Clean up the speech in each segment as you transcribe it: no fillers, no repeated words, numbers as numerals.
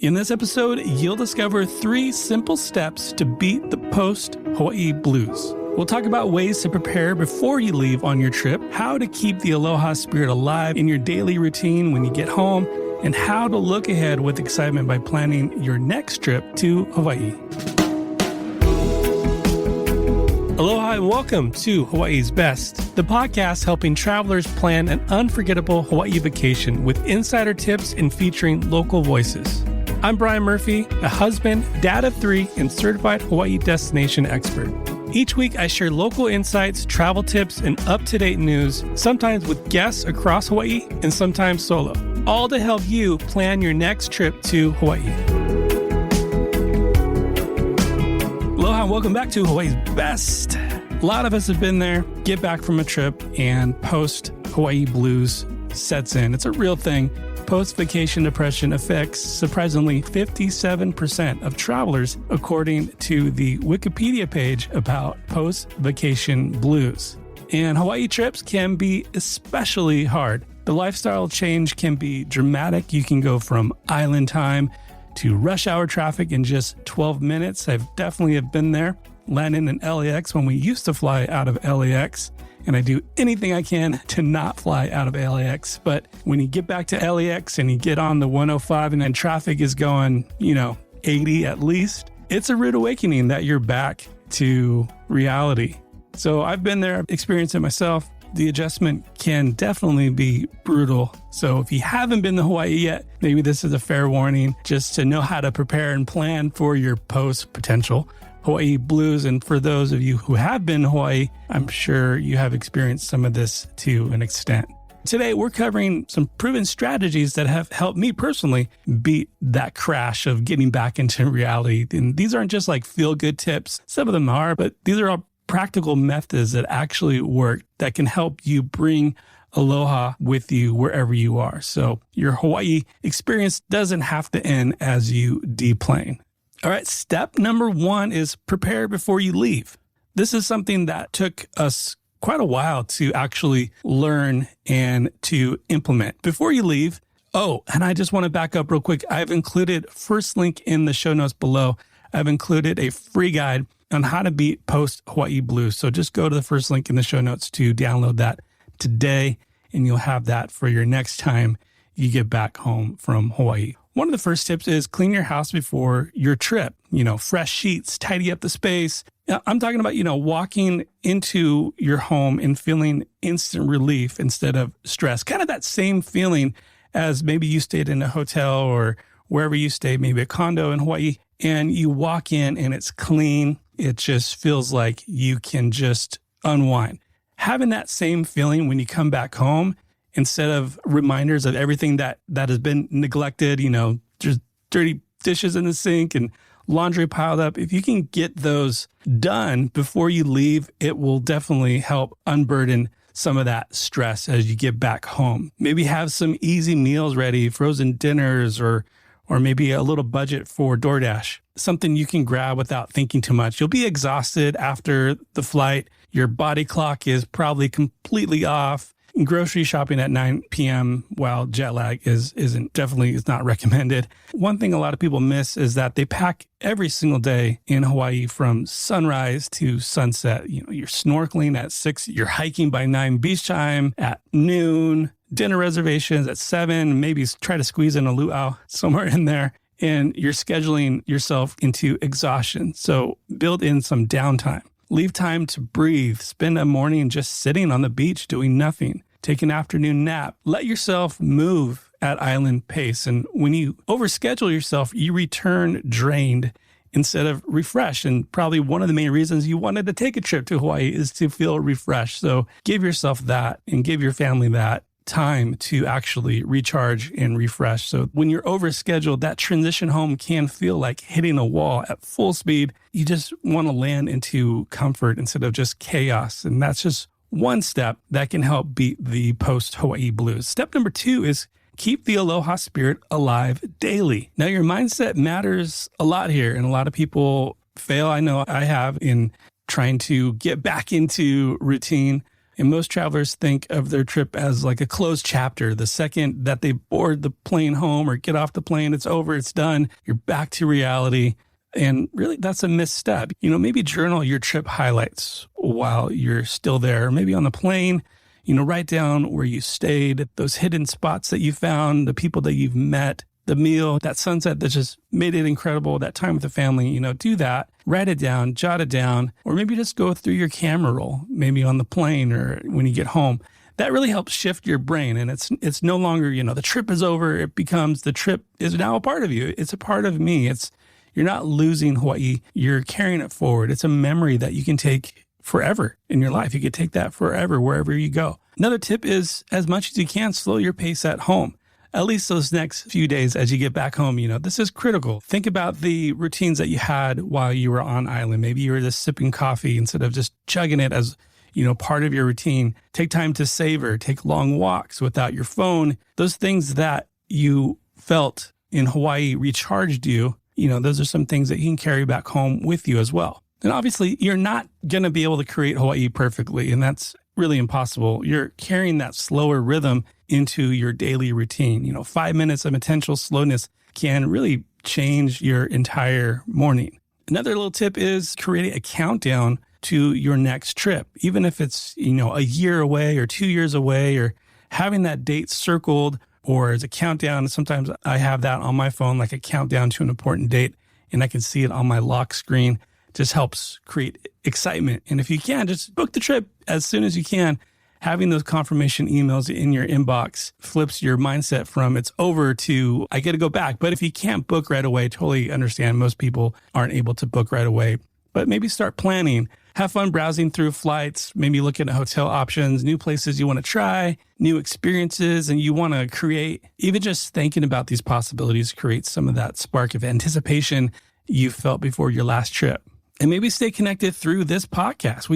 In this episode, you'll discover 3 simple steps to beat the post-Hawaii blues. We'll talk about ways to prepare before you leave on your trip, how to keep the Aloha spirit alive in your daily routine when you get home, and how to look ahead with excitement by planning your next trip to Hawaii. Aloha and welcome to Hawaii's Best, the podcast helping travelers plan an unforgettable Hawaii vacation with insider tips and featuring local voices. I'm Brian Murphy, a husband, dad of 3, and certified Hawaii destination expert. Each week, I share local insights, travel tips, and up-to-date news, sometimes with guests across Hawaii and sometimes solo, all to help you plan your next trip to Hawaii. Aloha and welcome back to Hawaii's Best. A lot of us have been there, get back from a trip, and post-Hawaii blues sets in. It's a real thing. Post-vacation depression affects surprisingly 57% of travelers, according to the Wikipedia page about post-vacation blues. And Hawaii trips can be especially hard. The lifestyle change can be dramatic. You can go from island time to rush hour traffic in just 12 minutes. I've definitely been there, landing in LAX when we used to fly out of LAX. And I do anything I can to not fly out of LAX. But when you get back to LAX and you get on the 105 and then traffic is going, 80 at least, it's a rude awakening that you're back to reality. So I've been there, experienced it myself. The adjustment can definitely be brutal. So if you haven't been to Hawaii yet, maybe this is a fair warning just to know how to prepare and plan for your post-potential Hawaii blues. And for those of you who have been to Hawaii, I'm sure you have experienced some of this to an extent. Today, we're covering some proven strategies that have helped me personally beat that crash of getting back into reality. And these aren't just like feel-good tips. Some of them are, but these are all practical methods that actually work that can help you bring Aloha with you wherever you are. So your Hawaii experience doesn't have to end as you deplane. All right, step number 1 is prepare before you leave. This is something that took us quite a while to actually learn and to implement. Before you leave, and I just want to back up real quick. I've included, first link in the show notes below, I've included a free guide on how to beat post-Hawaii blues. So just go to the first link in the show notes to download that today, and you'll have that for your next time you get back home from Hawaii. One of the first tips is clean your house before your trip. Fresh sheets, tidy up the space. I'm talking about, walking into your home and feeling instant relief instead of stress. Kind of that same feeling as maybe you stayed in a hotel or wherever you stay, maybe a condo in Hawaii, and you walk in and it's clean. It just feels like you can just unwind. Having that same feeling when you come back home, instead of reminders of everything that has been neglected, just dirty dishes in the sink and laundry piled up. If you can get those done before you leave, it will definitely help unburden some of that stress as you get back home. Maybe have some easy meals ready, frozen dinners, or maybe a little budget for DoorDash, something you can grab without thinking too much. You'll be exhausted after the flight. Your body clock is probably completely off. Grocery shopping at 9 p.m. while jet lag is not recommended. One thing a lot of people miss is that they pack every single day in Hawaii from sunrise to sunset. You're snorkeling at 6, you're hiking by 9 beach time at noon, dinner reservations at 7, maybe try to squeeze in a luau somewhere in there. And you're scheduling yourself into exhaustion. So build in some downtime. Leave time to breathe. Spend a morning just sitting on the beach doing nothing. Take an afternoon nap. Let yourself move at island pace. And when you overschedule yourself, you return drained instead of refreshed. And probably one of the main reasons you wanted to take a trip to Hawaii is to feel refreshed. So give yourself that and give your family that time to actually recharge and refresh. So when you're overscheduled, that transition home can feel like hitting a wall at full speed. You just want to land into comfort instead of just chaos. And that's just one step that can help beat the post-Hawaii blues. Step number 2 is keep the Aloha spirit alive daily. Now, your mindset matters a lot here, and a lot of people fail. I know I have in trying to get back into routine And most travelers think of their trip as like a closed chapter. The second that they board the plane home or get off the plane, it's over, it's done. You're back to reality. And really, that's a misstep. Maybe journal your trip highlights while you're still there, maybe on the plane. Write down where you stayed, those hidden spots that you found, the people that you've met, the meal, that sunset that just made it incredible, that time with the family. Do that. Write it down, jot it down, or maybe just go through your camera roll, maybe on the plane or when you get home. That really helps shift your brain. And it's no longer, the trip is over. It becomes the trip is now a part of you. It's a part of me. You're not losing Hawaii. You're carrying it forward. It's a memory that you can take forever in your life. You could take that forever, wherever you go. Another tip is, as much as you can, slow your pace at home. At least those next few days as you get back home, this is critical. Think about the routines that you had while you were on island. Maybe you were just sipping coffee instead of just chugging it as, part of your routine. Take time to savor, take long walks without your phone. Those things that you felt in Hawaii recharged you. Those are some things that you can carry back home with you as well. And obviously, you're not going to be able to create Hawaii perfectly, and that's really impossible. You're carrying that slower rhythm into your daily routine. 5 minutes of intentional slowness can really change your entire morning. Another little tip is creating a countdown to your next trip, even if it's, a year away or 2 years away, or having that date circled or as a countdown. Sometimes I have that on my phone, like a countdown to an important date, and I can see it on my lock screen. Just helps create excitement. And if you can, just book the trip as soon as you can. Having those confirmation emails in your inbox flips your mindset from it's over to I got to go back. But if you can't book right away, totally understand. Most people aren't able to book right away. But maybe start planning. Have fun browsing through flights, maybe looking at hotel options, new places you want to try, new experiences, and you want to create. Even just thinking about these possibilities creates some of that spark of anticipation you felt before your last trip. And maybe stay connected through this podcast.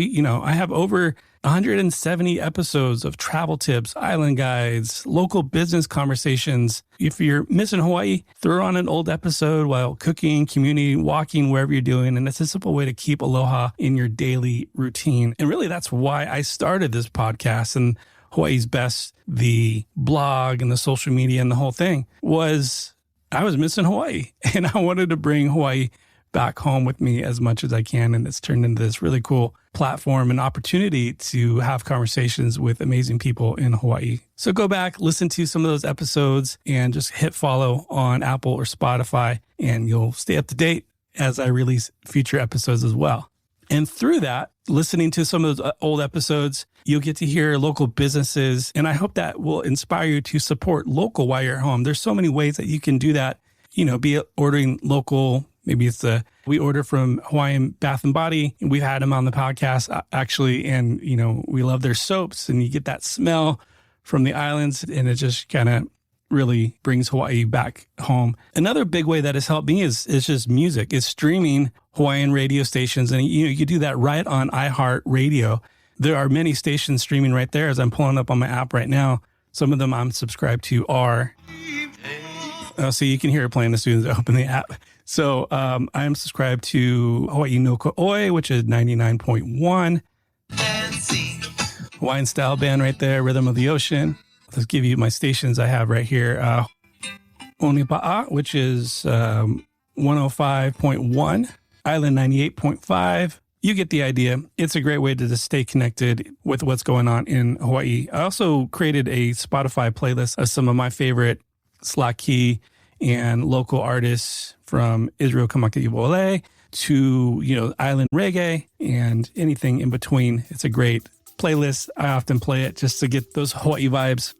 I have over 170 episodes of travel tips, island guides, local business conversations. If you're missing Hawaii, throw on an old episode while cooking, commuting, walking, wherever you're doing. And it's a simple way to keep Aloha in your daily routine. And really, that's why I started this podcast and Hawaii's Best, the blog and the social media and the whole thing was I was missing Hawaii and I wanted to bring Hawaii back home with me as much as I can. And it's turned into this really cool platform and opportunity to have conversations with amazing people in Hawaii. So go back, listen to some of those episodes and just hit follow on Apple or Spotify, and you'll stay up to date as I release future episodes as well. And through that, listening to some of those old episodes, you'll get to hear local businesses. And I hope that will inspire you to support local while you're at home. There's so many ways that you can do that, be it ordering local. Maybe it's we order from Hawaiian Bath and Body. We've had them on the podcast actually. And, we love their soaps and you get that smell from the islands and it just kind of really brings Hawaii back home. Another big way that has helped me is just music. It's streaming Hawaiian radio stations. And, you can do that right on iHeartRadio. There are many stations streaming right there as I'm pulling up on my app right now. Some of them I'm subscribed to are, so you can hear it playing as soon as I open the app. So I am subscribed to Hawaii no Ko'oi, which is 99.1. Hawaiian Style Band right there, Rhythm of the Ocean. Let's give you my stations I have right here. Onipa'a, which is 105.1. Island 98.5. You get the idea. It's a great way to just stay connected with what's going on in Hawaii. I also created a Spotify playlist of some of my favorite Slaki and local artists from Israel Kamaka'iwole to, island reggae and anything in between. It's a great playlist. I often play it just to get those Hawaii vibes.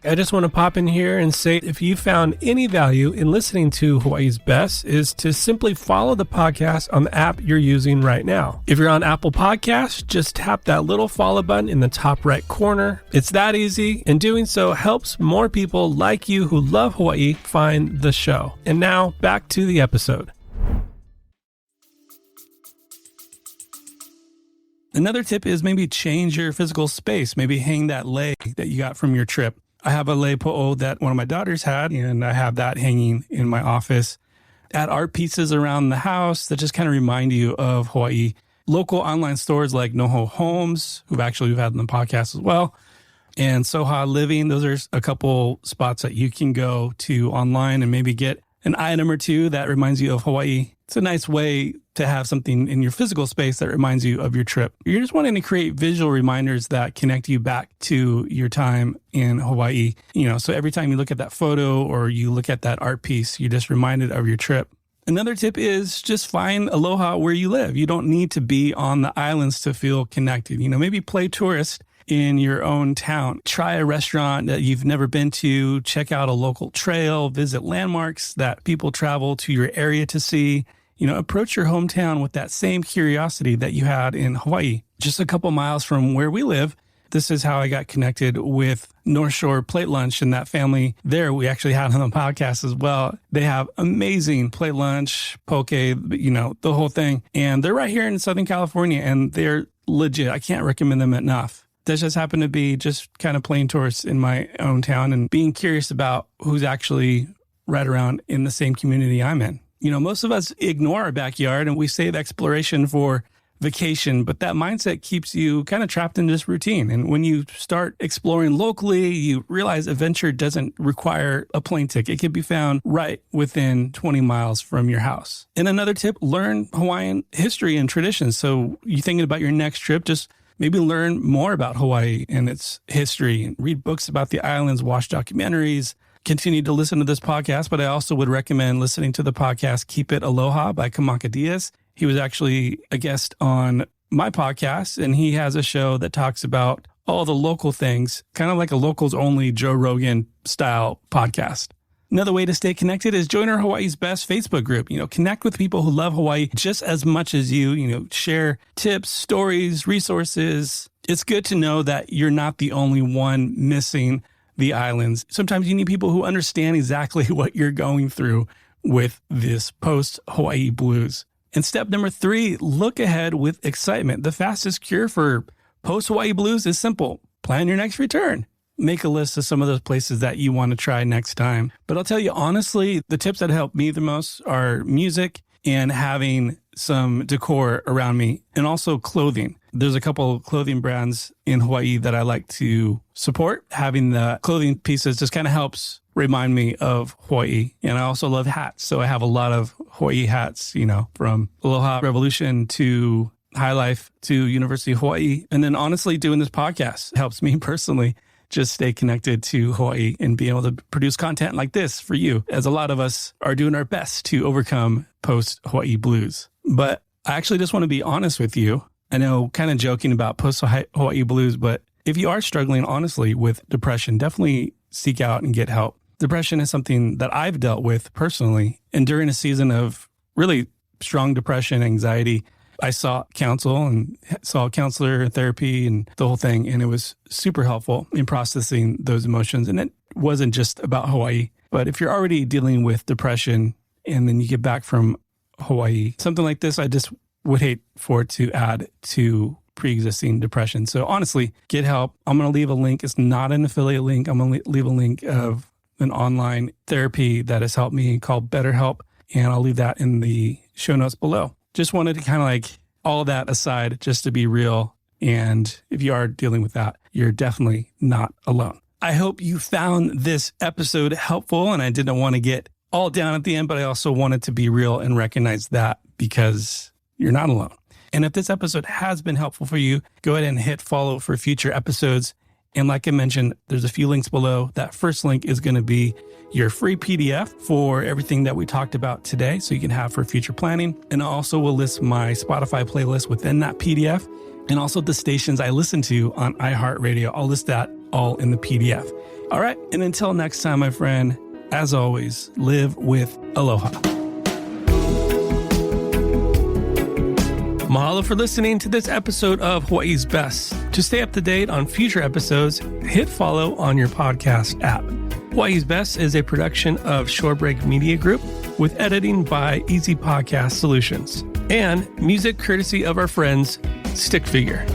I just want to pop in here and say if you found any value in listening to Hawaii's Best is to simply follow the podcast on the app you're using right now. If you're on Apple Podcasts, just tap that little follow button in the top right corner. It's that easy, and doing so helps more people like you who love Hawaii find the show. And now back to the episode. Another tip is maybe change your physical space. Maybe hang that lei that you got from your trip. I have a lei po'o that one of my daughters had, and I have that hanging in my office. add art pieces around the house that just kind of remind you of Hawaii. Local online stores like NoHo Homes, we've had on the podcast as well, and Soha Living. Those are a couple spots that you can go to online and maybe get an item or two that reminds you of Hawaii. It's a nice way to have something in your physical space that reminds you of your trip. You're just wanting to create visual reminders that connect you back to your time in Hawaii. So every time you look at that photo or you look at that art piece, you're just reminded of your trip. Another tip is just find Aloha where you live. You don't need to be on the islands to feel connected. Maybe play tourist in your own town. Try a restaurant that you've never been to. Check out a local trail. Visit landmarks that people travel to your area to see. Approach your hometown with that same curiosity that you had in Hawaii. Just a couple miles from where we live, this is how I got connected with North Shore Plate Lunch and that family there. We actually had on the podcast as well. They have amazing plate lunch, poke, the whole thing. And they're right here in Southern California, and they're legit. I can't recommend them enough. That just happened to be just kind of playing tourists in my own town and being curious about who's actually right around in the same community I'm in. Most of us ignore our backyard and we save exploration for vacation, but that mindset keeps you kind of trapped in this routine. And when you start exploring locally, you realize adventure doesn't require a plane ticket. It can be found right within 20 miles from your house. And another tip, learn Hawaiian history and traditions. So you're thinking about your next trip, just maybe learn more about Hawaii and its history. Read books about the islands, watch documentaries, continue to listen to this podcast. But I also would recommend listening to the podcast Keep It Aloha by Kamaka Diaz. He was actually a guest on my podcast, and he has a show that talks about all the local things, kind of like a locals only Joe Rogan style podcast. Another way to stay connected is join our Hawaii's Best Facebook group. Connect with people who love Hawaii just as much as you. Share tips, stories, resources. It's good to know that you're not the only one missing the islands. Sometimes you need people who understand exactly what you're going through with this post-Hawaii blues. And step number 3, look ahead with excitement. The fastest cure for post-Hawaii blues is simple. Plan your next return. Make a list of some of those places that you want to try next time. But I'll tell you, honestly, the tips that help me the most are music and having some decor around me, and also clothing. There's a couple of clothing brands in Hawaii that I like to support. Having the clothing pieces just kind of helps remind me of Hawaii. And I also love hats. So I have a lot of Hawaii hats, from Aloha Revolution to High Life to University of Hawaii. And then honestly, doing this podcast helps me personally just stay connected to Hawaii and be able to produce content like this for you, as a lot of us are doing our best to overcome post-Hawaii blues. But I actually just want to be honest with you. I know, kind of joking about post-Hawaii blues, but if you are struggling honestly with depression, definitely seek out and get help. Depression is something that I've dealt with personally. And during a season of really strong depression, anxiety, I sought counsel and saw a counselor, therapy, and the whole thing. And it was super helpful in processing those emotions. And it wasn't just about Hawaii. But if you're already dealing with depression and then you get back from Hawaii, something like this, I just would hate for it to add to pre-existing depression. So honestly, get help. I'm going to leave a link. It's not an affiliate link. I'm going to leave a link of an online therapy that has helped me called BetterHelp. And I'll leave that in the show notes below. Just wanted to kind of like all that aside, just to be real. And if you are dealing with that, you're definitely not alone. I hope you found this episode helpful, and I didn't want to get all down at the end, but I also wanted to be real and recognize that because you're not alone. And if this episode has been helpful for you, go ahead and hit follow for future episodes. And like I mentioned, there's a few links below. That first link is going to be your free PDF for everything that we talked about today, so you can have for future planning. And I also will list my Spotify playlist within that PDF, and also the stations I listen to on iHeartRadio. I'll list that all in the PDF. All right. And until next time, my friend, as always, live with aloha. Mahalo for listening to this episode of Hawaii's Best. To stay up to date on future episodes, hit follow on your podcast app. Hawaii's Best is a production of Shorebreak Media Group with editing by Easy Podcast Solutions and music courtesy of our friends Stick Figure.